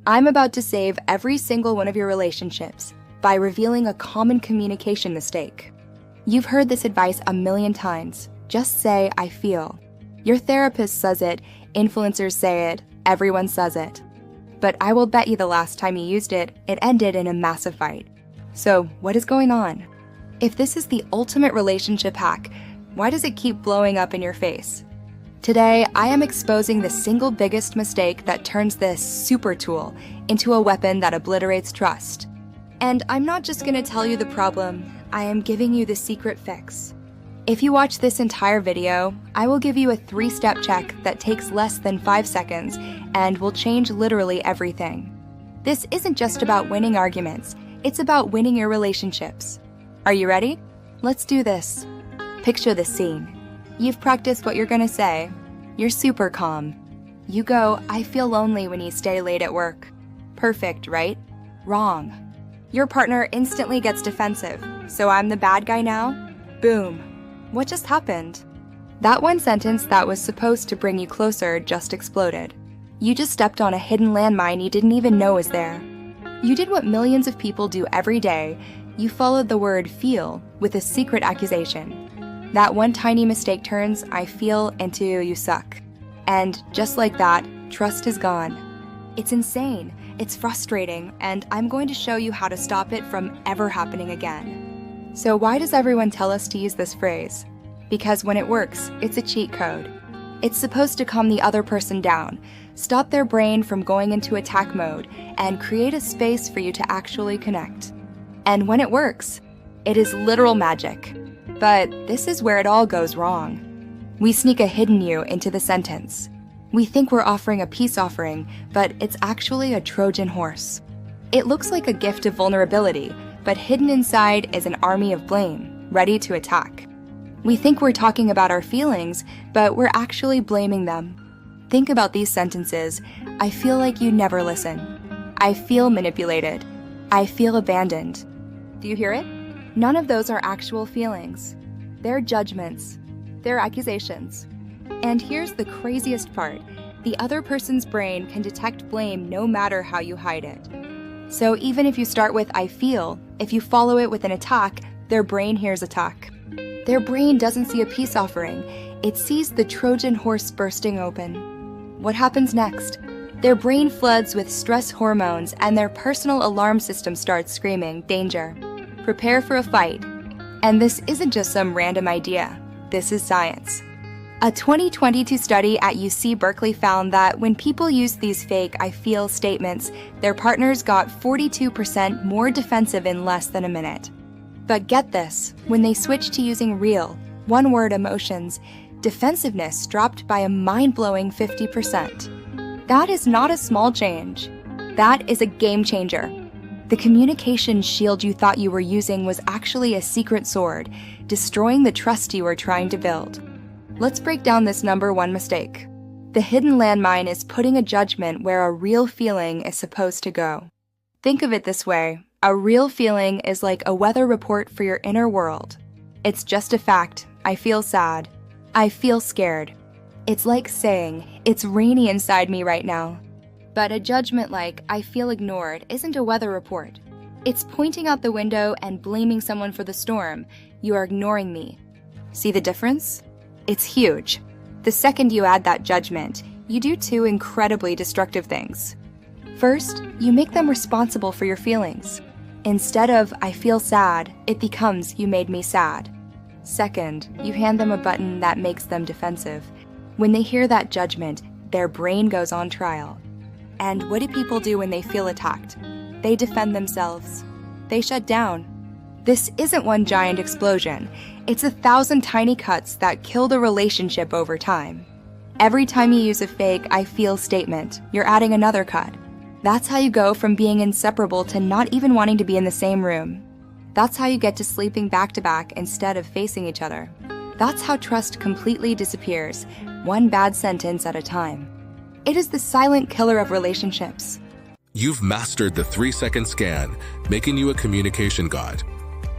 I'm about to save every single one of your relationships by revealing a common communication mistake. You've heard this advice a million times. Just say, I feel. Your therapist says it, influencers say it, everyone says it. But I will bet you the last time you used it, it ended in a massive fight. So what is going on? If this is the ultimate relationship hack, why does it keep blowing up in your face? Today, I am exposing the single biggest mistake that turns this super tool into a weapon that obliterates trust. And I'm not just gonna tell you the problem, I am giving you the secret fix. If you watch this entire video, I will give you a 3-step check that takes less than 5 seconds and will change literally everything. This isn't just about winning arguments, it's about winning your relationships. Are you ready? Let's do this. Picture this scene. You've practiced what you're gonna say. You're super calm. You go, I feel lonely when you stay late at work. Perfect, right? Wrong. Your partner instantly gets defensive. So I'm the bad guy now? Boom. What just happened? That one sentence that was supposed to bring you closer just exploded. You just stepped on a hidden landmine you didn't even know was there. You did what millions of people do every day. You followed the word feel with a secret accusation. That one tiny mistake turns I feel into you suck. And just like that, trust is gone. It's insane, it's frustrating, and I'm going to show you how to stop it from ever happening again. So why does everyone tell us to use this phrase? Because when it works, it's a cheat code. It's supposed to calm the other person down, stop their brain from going into attack mode, and create a space for you to actually connect. And when it works, it is literal magic. But this is where it all goes wrong. We sneak a hidden you into the sentence. We think we're offering a peace offering, but it's actually a Trojan horse. It looks like a gift of vulnerability, but hidden inside is an army of blame, ready to attack. We think we're talking about our feelings, but we're actually blaming them. Think about these sentences. I feel like you never listen. I feel manipulated. I feel abandoned. Do you hear it? None of those are actual feelings. They're judgments. They're accusations. And here's the craziest part. The other person's brain can detect blame no matter how you hide it. So even if you start with I feel, if you follow it with an attack, their brain hears attack. Their brain doesn't see a peace offering. It sees the Trojan horse bursting open. What happens next? Their brain floods with stress hormones and their personal alarm system starts screaming, danger. Prepare for a fight. And this isn't just some random idea. This is science. A 2022 study at UC Berkeley found that when people used these fake I feel statements, their partners got 42% more defensive in less than a minute. But get this, when they switched to using real, one-word emotions, defensiveness dropped by a mind-blowing 50%. That is not a small change. That is a game changer. The communication shield you thought you were using was actually a secret sword, destroying the trust you were trying to build. Let's break down this number one mistake. The hidden landmine is putting a judgment where a real feeling is supposed to go. Think of it this way. A real feeling is like a weather report for your inner world. It's just a fact. I feel sad. I feel scared. It's like saying, it's rainy inside me right now. But a judgment like, I feel ignored, isn't a weather report. It's pointing out the window and blaming someone for the storm. You are ignoring me. See the difference? It's huge. The second you add that judgment, you do two incredibly destructive things. First, you make them responsible for your feelings. Instead of, I feel sad, it becomes, you made me sad. Second, you hand them a button that makes them defensive. When they hear that judgment, their brain goes on trial. And what do people do when they feel attacked? They defend themselves. They shut down. This isn't one giant explosion. It's 1,000 tiny cuts that kill the relationship over time. Every time you use a fake I feel statement, you're adding another cut. That's how you go from being inseparable to not even wanting to be in the same room. That's how you get to sleeping back to back instead of facing each other. That's how trust completely disappears, one bad sentence at a time. It is the silent killer of relationships. You've mastered the 3-second scan, making you a communication god.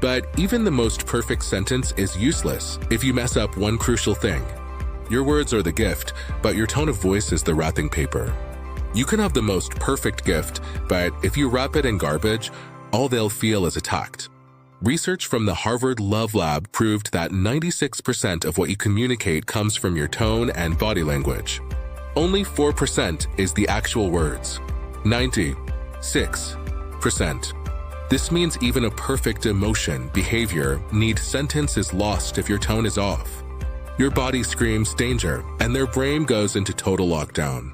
But even the most perfect sentence is useless if you mess up one crucial thing. Your words are the gift, but your tone of voice is the wrapping paper. You can have the most perfect gift, but if you wrap it in garbage, all they'll feel is attacked. Research from the Harvard Love Lab proved that 96% of what you communicate comes from your tone and body language. Only 4% is the actual words. 96%. This means even a perfect emotion, behavior, sentence is lost if your tone is off. Your body screams danger, and their brain goes into total lockdown.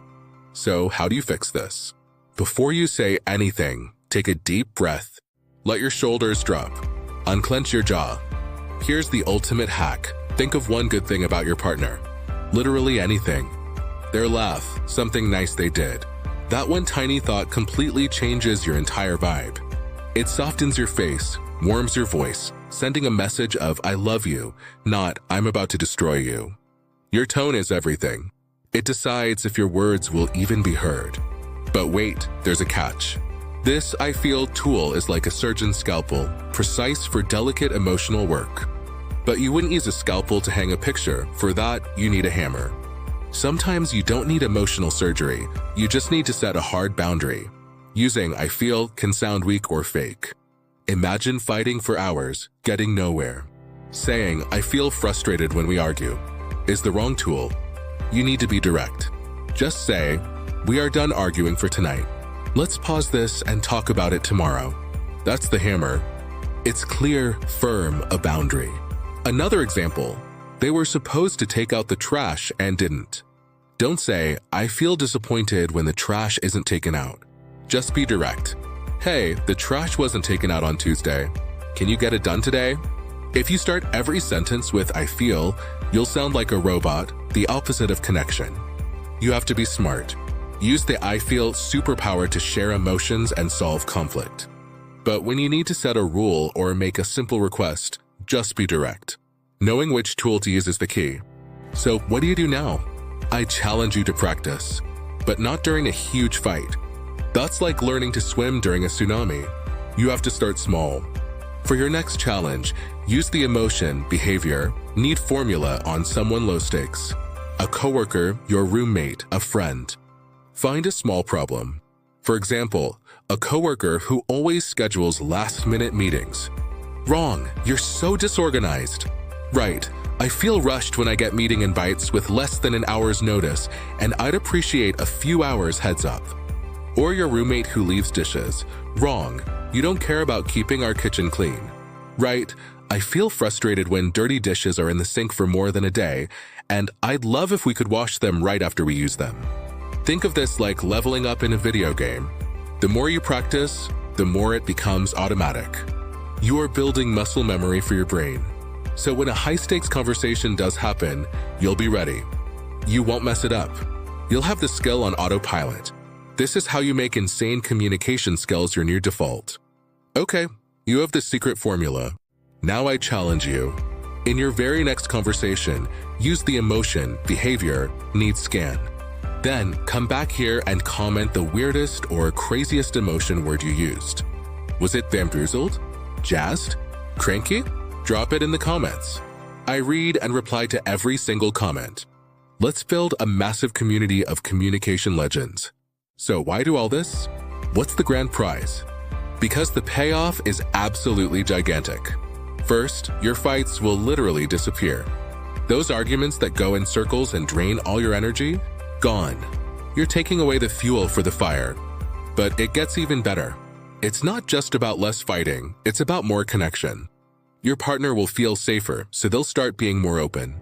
So how do you fix this? Before you say anything, take a deep breath. Let your shoulders drop. Unclench your jaw. Here's the ultimate hack. Think of one good thing about your partner. Literally anything. Their laugh, something nice they did. That one tiny thought completely changes your entire vibe. It softens your face, warms your voice, sending a message of I love you, not I'm about to destroy you. Your tone is everything. It decides if your words will even be heard. But wait, there's a catch. This I feel tool is like a surgeon's scalpel, precise for delicate emotional work. But you wouldn't use a scalpel to hang a picture. For that, you need a hammer. Sometimes you don't need emotional surgery, you just need to set a hard boundary. Using I feel can sound weak or fake. Imagine fighting for hours, getting nowhere. Saying I feel frustrated when we argue is the wrong tool. You need to be direct. Just say, we are done arguing for tonight. Let's pause this and talk about it tomorrow. That's the hammer. It's clear, firm, a boundary. Another example, they were supposed to take out the trash and didn't. Don't say, I feel disappointed when the trash isn't taken out. Just be direct. Hey, the trash wasn't taken out on Tuesday. Can you get it done today? If you start every sentence with I feel, you'll sound like a robot, the opposite of connection. You have to be smart. Use the I feel superpower to share emotions and solve conflict. But when you need to set a rule or make a simple request, just be direct. Knowing which tool to use is the key. So what do you do now? I challenge you to practice, but not during a huge fight. That's like learning to swim during a tsunami. You have to start small. For your next challenge, use the emotion, behavior, need formula on someone low stakes. A coworker, your roommate, a friend. Find a small problem. For example, a coworker who always schedules last-minute meetings. Wrong, you're so disorganized. Right, I feel rushed when I get meeting invites with less than an hour's notice, and I'd appreciate a few hours heads up. Or your roommate who leaves dishes. Wrong, you don't care about keeping our kitchen clean. Right, I feel frustrated when dirty dishes are in the sink for more than a day, and I'd love if we could wash them right after we use them. Think of this like leveling up in a video game. The more you practice, the more it becomes automatic. You are building muscle memory for your brain. So when a high-stakes conversation does happen, you'll be ready. You won't mess it up. You'll have the skill on autopilot. This is how you make insane communication skills your new default. Okay, you have the secret formula. Now I challenge you. In your very next conversation, use the emotion, behavior, need scan. Then come back here and comment the weirdest or craziest emotion word you used. Was it bamboozled? Jazzed? Cranky? Drop it in the comments. I read and reply to every single comment. Let's build a massive community of communication legends. So why do all this? What's the grand prize? Because the payoff is absolutely gigantic. First, your fights will literally disappear. Those arguments that go in circles and drain all your energy, gone. You're taking away the fuel for the fire. But it gets even better. It's not just about less fighting, it's about more connection. Your partner will feel safer, so they'll start being more open.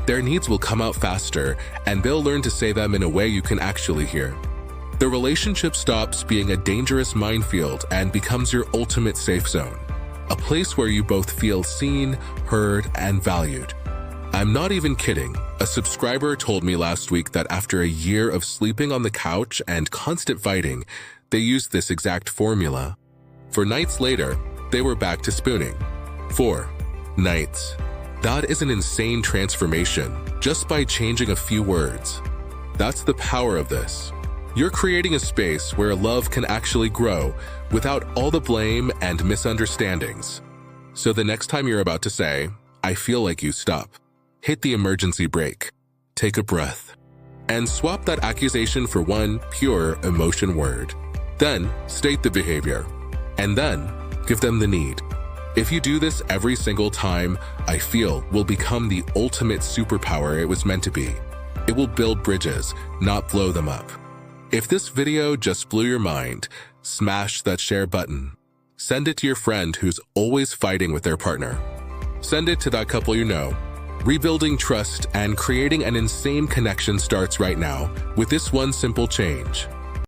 Their needs will come out faster, and they'll learn to say them in a way you can actually hear. The relationship stops being a dangerous minefield and becomes your ultimate safe zone. A place where you both feel seen, heard, and valued. I'm not even kidding. A subscriber told me last week that after a year of sleeping on the couch and constant fighting, they used this exact formula. 4 nights later, they were back to spooning. 4 nights. That is an insane transformation, just by changing a few words. That's the power of this. You're creating a space where love can actually grow without all the blame and misunderstandings. So the next time you're about to say, I feel like you, stop. Hit the emergency brake. Take a breath. and swap that accusation for one pure emotion word. Then state the behavior, and then give them the need. If you do this every single time, I feel will become the ultimate superpower it was meant to be. It will build bridges, not blow them up. If this video just blew your mind, smash that share button. Send it to your friend who's always fighting with their partner. Send it to that couple you know. Rebuilding trust and creating an insane connection starts right now with this one simple change.